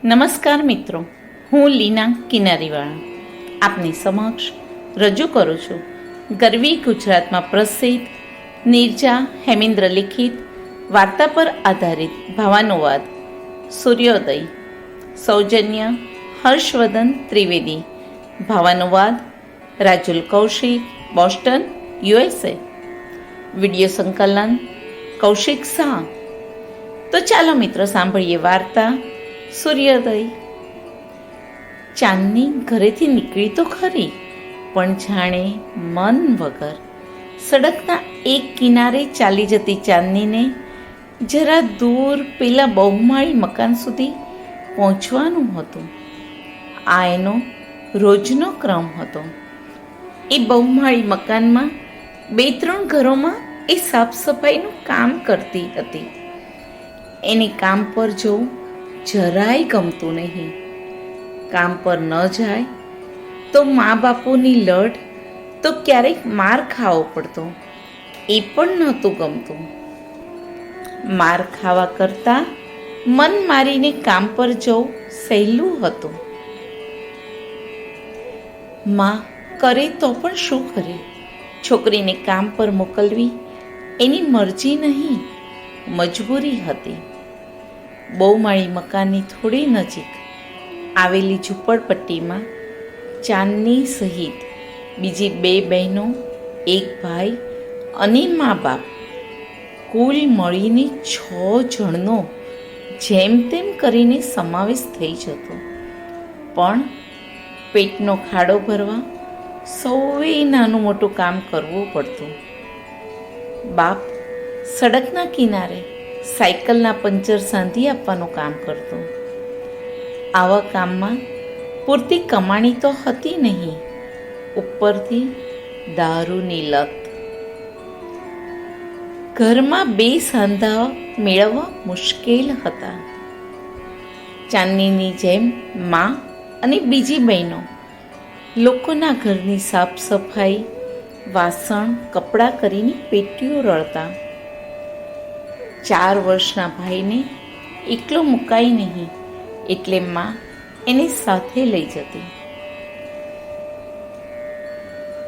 નમસ્કાર મિત્રો, હું લીના કિનારીવાળા આપની સમક્ષ રજૂ કરું છું ગરવી ગુજરાતમાં પ્રસિદ્ધ નીરજા હેમેન્દ્ર લિખિત વાર્તા પર આધારિત ભાવાનુવાદ સૂર્યોદય. સૌજન્ય હર્ષવર્ધન ત્રિવેદી. ભાવાનુવાદ Rajul Kaushik, Boston, USA. Video સંકલન કૌશિક શાહ. તો ચાલો મિત્રો સાંભળીએ વાર્તા સૂર્યોદય. ચાંદની ઘરેથી નીકળી તો ખરી, પણ જાણે મન વગર સડકના એક કિનારે ચાલી જતી ચાંદનીને જરા દૂર પેલા બહુમાળી મકાન સુધી પહોંચવાનું હતું. આ એનો રોજનો ક્રમ હતો. એ બહુમાળી મકાનમાં 2-3 ઘરોમાં એ સાફ સફાઈનું કામ કરતી હતી. એને કામ પર જવું જરાય ગમતું નહીં. કામ પર ન જાય તો મા બાપોની લડ, તો ક્યારેક માર ખાવો પડતો, એ પણ નહોતું ગમતું. માર ખાવા કરતાં મન મારીને કામ પર જવું સહેલું હતું. મા કરે તો પણ શું કરે? છોકરીને કામ પર મોકલવી એની મરજી નહીં, મજબૂરી હતી. બહુમાળી મકાનની થોડી નજીક આવેલી ઝૂંપડપટ્ટીમાં ચાંદની સહિત બીજી 2 બહેનો, 1 ભાઈ અને મા બાપ, કુલ મળીને 6 જણનો જેમ તેમ કરીને સમાવેશ થઈ જતો. પણ પેટનો ખાડો ભરવા સૌએ નાનું મોટું કામ કરવું પડતું. બાપ સડકના કિનારે સાયકલના પંચર સાંધી આપવાનું કામ કરતો. આવા કામમાં પૂરતી કમાણી તો હતી નહીં, ઉપરથી દારૂની લત. ઘરમાં 2 સાંધા મેળવવા મુશ્કેલ હતા. ચાંદનીની જેમ મા અને બીજી બહેનો લોકોના ઘરની સાફ સફાઈ, વાસણ, કપડાં કરીને પેટીઓ રળતા. 4 વર્ષના ભાઈને એકલો મુકાય નહીં, એટલે માં એને સાથે લઈ જતી.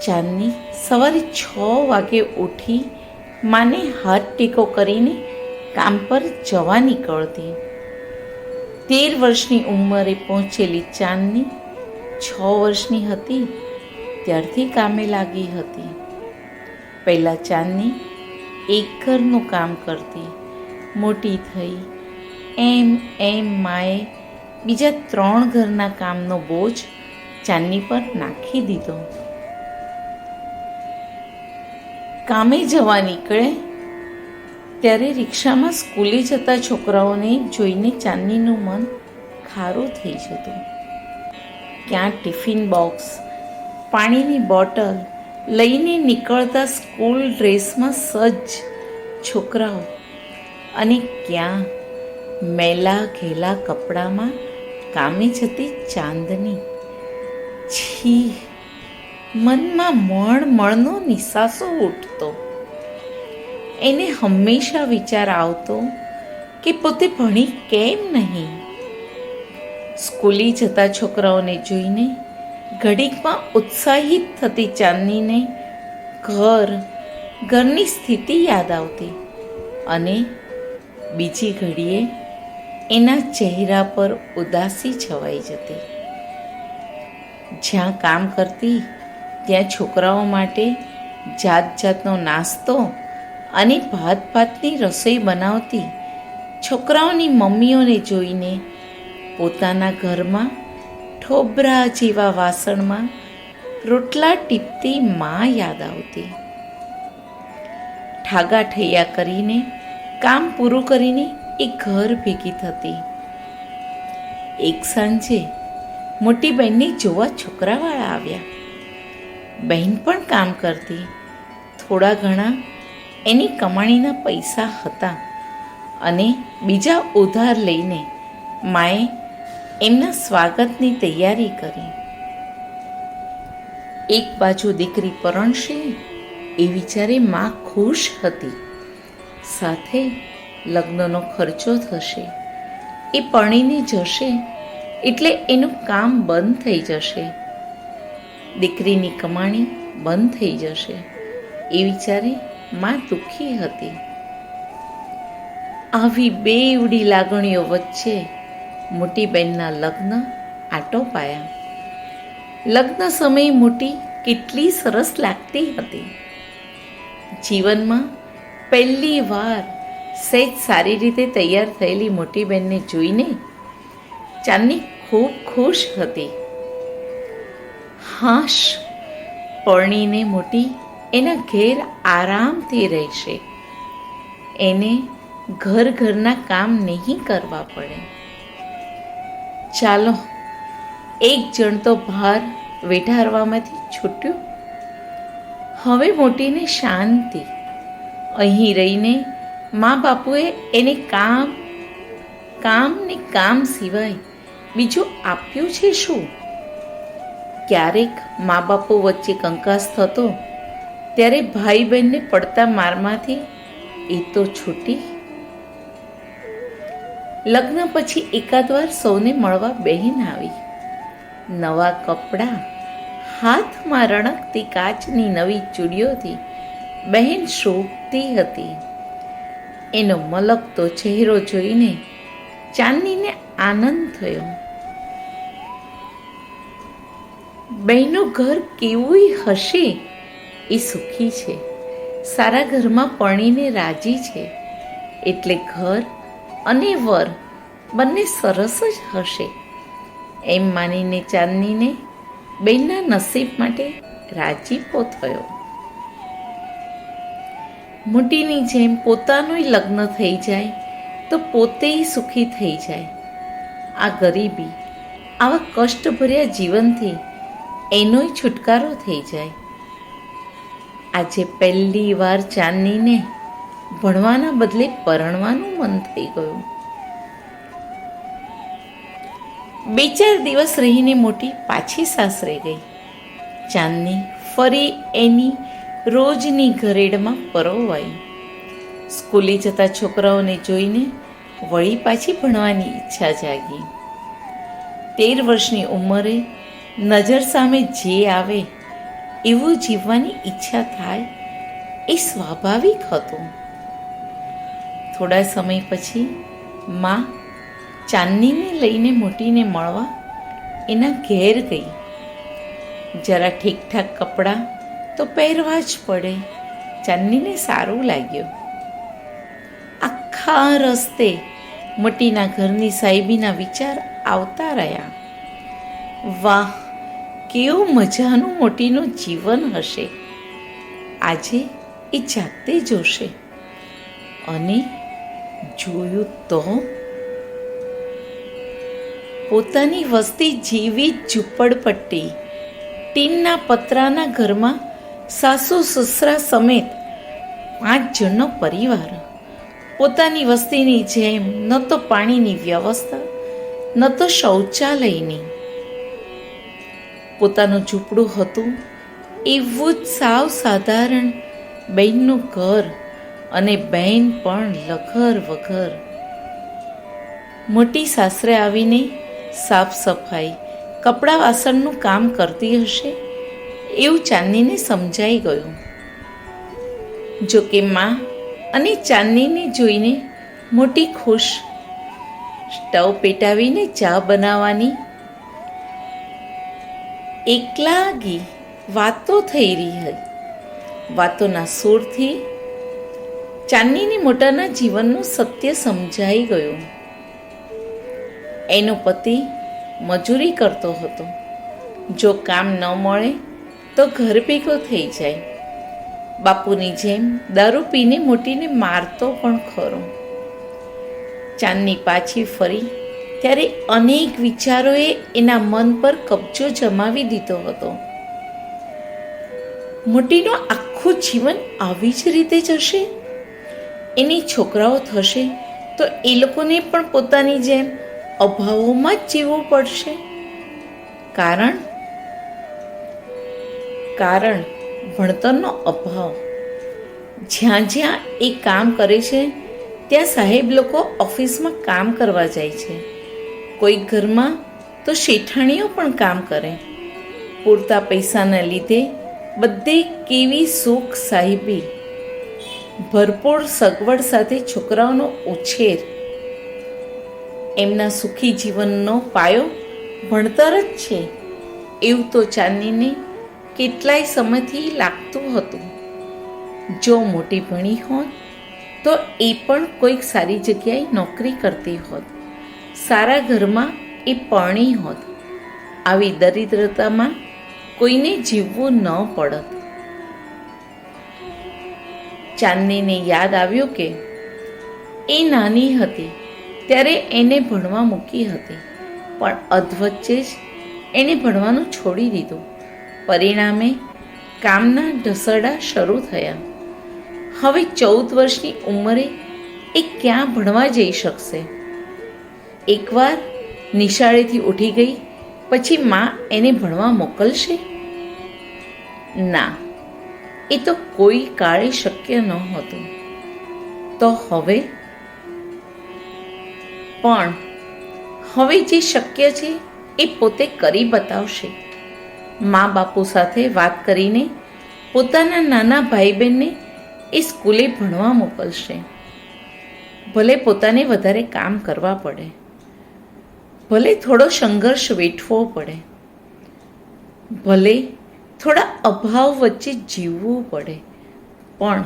ચાંદની સવારે 6 વાગે ઉઠી માને હાથ ટેકો કરીને કામ પર જવા નીકળતી. 13 વર્ષની ઉંમરે પહોંચેલી ચાંદની 6 વર્ષની હતી ત્યારથી કામે લાગી હતી. પહેલાં ચાંદની એક ઘરનું કામ કરતી. મોટી થઈ એમ માએ બીજા 3 ઘરના કામનો બોજ ચાંદની પર નાખી દીધો. કામે જવા નીકળે ત્યારે રિક્ષામાં સ્કૂલે જતા છોકરાઓને જોઈને ચાંદનીનું મન ખારું થઈ જતું. ક્યાં ટિફિન બોક્સ, પાણીની બોટલ લઈને નીકળતા સ્કૂલ ડ્રેસમાં સજ્જ છોકરાઓ, અને ક્યાં મેલા ઘેલા કપડામાં કામે જતી ચાંદની. છી! મનમાં મણનો નિસાસો ઉઠતો. એને હંમેશા વિચાર આવતો કે પોતે ભણી કેમ નહીં. સ્કૂલે જતા છોકરાઓને જોઈને ઘડીકમાં ઉત્સાહિત થતી ચાંદનીને ઘરની સ્થિતિ યાદ આવતી, અને બીજી ઘડીએ એના ચહેરા પર ઉદાસી છવાઈ જતી. જ્યાં કામ કરતી ત્યાં છોકરાઓ માટે જાત જાતનો નાસ્તો અને ભાતની રસોઈ બનાવતી. છોકરાઓની મમ્મીઓને જોઈને પોતાના ઘરમાં ઠોબરા જેવા વાસણમાં રોટલા ટીપતી માં યાદ આવતી. ઠાગા ઠૈયા કરીને કામ પૂરું કરીને એ ઘર ભેગી થતી. એક સાંજે મોટી બહેનને જોવા છોકરાવાળા આવ્યા. બહેન પણ કામ કરતી. થોડા ઘણા એની કમાણીના પૈસા હતા, અને બીજા ઉધાર લઈને માએ એમના સ્વાગતની તૈયારી કરી. એક બાજુ દીકરી પરણશે એ વિચારે માં ખુશ હતી. સાથે લગ્નનો ખર્ચો થશે, એ પરણીને જશે એટલે એનું કામ બંધ થઈ જશે, દીકરીની કમાણી બંધ થઈ જશે એ વિચારે માં દુઃખી હતી. આવી બેવડી લાગણીઓ વચ્ચે મોટી બહેનના લગ્ન આટોપાયા. લગ્ન સમયે મોટી કેટલી સરસ લાગતી હતી. જીવનમાં પહેલી વાર સહેજ સારી રીતે તૈયાર થયેલી મોટી બહેનને જોઈને ચાંદની ખૂબ ખુશ હતી. હાશ, પરણીને મોટી એના ઘેર આરામથી રહેશે, એને ઘરના કામ નહીં કરવા પડે. ચાલો, એક જણ તો ભાર વેઠારવામાંથી છૂટ્યું. હવે મોટીને શાંતિ. અહીં રહીને મા બાપુએ એને કામ સિવાય બીજું આપ્યું છે શું? ક્યારેક મા બાપુ વચ્ચે કંકાસ થતો ત્યારે ભાઈ બહેનને પડતા મારમાંથી એ તો છૂટી. લગ્ન પછી એકાદ વાર સૌને મળવા બહેન આવી. નવા કપડાં, હાથમાં રણકતી કાચની નવી ચૂડીઓથી બહેન શોભતી હતી. એનો મલકતો ચહેરો જોઈને ચાંદનીને આનંદ થયો. બહેનું ઘર કેવું હશે એ સુખી છે, સારા ઘરમાં પરણીને રાજી છે, એટલે ઘર અને વર બંને સરસ જ હશે એમ માનીને ચાંદનીને બહેનના નસીબ માટે રાજીપો થયો. મોટીની જેમ પોતાનું લગ્ન થઈ જાય તો પોતે સુખી થઈ જાય. આ ગરીબી, આવા કષ્ટભર્યા જીવનથી એનોય છુટકારો થઈ જાય. આજે પહેલી વાર ચાંદનીને ભણવાના બદલે પરણવાનું મન થઈ ગયું. 2-4 દિવસ રહીને મોટી પાછી સાસરે ગઈ. ચાંદની ફરી એની રોજની ઘરેડમાં પરોવાઈ. સ્કૂલે જતા છોકરાઓને જોઈને વળી પાછી ભણવાની ઈચ્છા જાગી. 13 વર્ષની ઉંમરે નજર સામે જે આવે એવું જીવવાની ઈચ્છા થાય એ સ્વાભાવિક હતું. થોડા સમય પછી માં ચાંદનીને લઈને મોટીને મળવા એના ઘેર ગઈ. જરા ઠીકઠાક કપડાં તો પહેરવા જ પડે. ચાંદનીને સારું લાગ્યું. આખા રસ્તે મોટીના ઘરની સાહેબીના વિચાર આવતા રહ્યા. વાહ, કેવું મજાનું મોટીનું જીવન હશે. આજે એ જાતે જોશે. અને જોયું તો પોતાની વસ્તી જેવી ઝૂંપડપટ્ટી, ટીનના પતરાના ઘરમાં સાસુ સસરા સમેત 5 જણનો પરિવાર. પોતાની વસ્તીની જેમ ન તો પાણીની વ્યવસ્થા, ન તો શૌચાલયની. પોતાનું ઝૂંપડું હતું એવું જ સાવ સાધારણ બહેનનું ઘર, અને બહેન પણ લઘર વઘર. મોટી સાસરે આવીને સાફ સફાઈ, કપડાં વાસણનું કામ કરતી હશે એવું ચાંદનીને સમજાઈ ગયું. જો કે માં અને ચાંદનીને જોઈને મોટી ખુશ. સ્ટવ પેટાવીને ચા બનાવવાની એકલાગી વાતો થઈ રહી હતી. વાતોના સૂરથી ચાંદનીને મોટાના જીવનનું સત્ય સમજાઈ ગયું. એનો પતિ મજૂરી કરતો હતો. જો કામ ન મળે તો ઘર ભેગો થઈ જાય. બાપુની જેમ દારૂ પીને મોટીને મારતો પણ ખરો. ચાંદની પાછી ફરી ત્યારે અનેક વિચારોએ એના મન પર કબજો જમાવી દીધો હતો. મોટીનું આખું જીવન આવી જ રીતે જશે? એની છોકરાઓ થશે તો એ લોકોને પણ પોતાની જેમ અભાવોમાં જ જીવવું પડશે. કારણ ભણતરનો અભાવ. જ્યાં જ્યાં એ કામ કરે છે ત્યાં સાહેબ લોકો ઓફિસમાં કામ કરવા જાય છે. કોઈ ઘરમાં તો શેઠાણીઓ પણ કામ કરે. પૂરતા પૈસાના લીધે બધે કેવી સુખ સાહિબી, ભરપૂર સગવડ સાથે છોકરાઓનો ઉછેર. એમના સુખી જીવનનો પાયો ભણતર જ છે એવું તો ચાંદનીને કેટલાય સમયથી લાગતું હતું. જો મોટી ભણી હોત તો એ પણ કોઈક સારી જગ્યાએ નોકરી કરતી હોત, સારા ઘરમાં એ પરણી હોત. આવી દરિદ્રતામાં કોઈને જીવવું ન પડત. ચાંદનીને યાદ આવ્યું કે એ નાની હતી ત્યારે એને ભણવા મૂકી હતી, પણ અધવચ્ચે જ એણે ભણવાનું છોડી દીધું. પરિણામે કામના ઢસરડા શરૂ થયા. હવે 14 વર્ષની ઉંમરે એ ક્યાં ભણવા જઈ શકશે? એકવાર નિશાળેથી ઉઠી ગઈ પછી માં એને ભણવા મોકલશે? ના, એ તો કોઈ કાળે શક્ય નહોતું. તો હવે જે શક્ય છે એ પોતે કરી બતાવશે. મા બાપુ સાથે વાત કરીને પોતાના નાના ભાઈ બહેનને એ સ્કૂલે ભણવા મોકલશે. ભલે પોતાને વધારે કામ કરવા પડે, ભલે થોડો સંઘર્ષ વેઠવો પડે, ભલે થોડા અભાવ વચ્ચે જીવવું પડે, પણ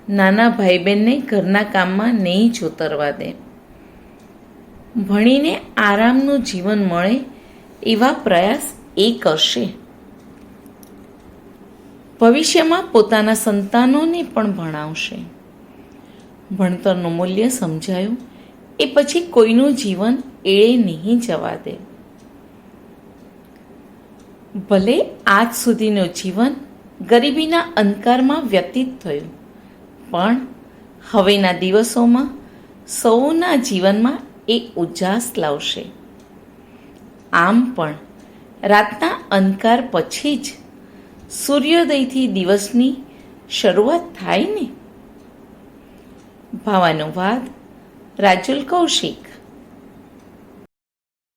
નાના ભાઈ બહેનને ઘરના કામમાં નહીં જોતરવા દે. ભણીને આરામનું જીવન મળે એવા પ્રયાસ એ કરશે. ભવિષ્યમાં પોતાના સંતાનોને પણ ભણાવશે. ભણતરનું મૂલ્ય સમજાયું એ પછી કોઈનું જીવન એળે નહીં જવા દે. ભલે આજ સુધીનું જીવન ગરીબીના અંધકારમાં વ્યતીત થયું, પણ હવેના દિવસોમાં સૌના જીવનમાં એ ઉજાસ લાવશે. આમ પણ રાતના અંધકાર પછી જ સૂર્યોદયથી દિવસની શરૂઆત થાય ને. ભાવાનુવાદ રાજુલ કૌશિક.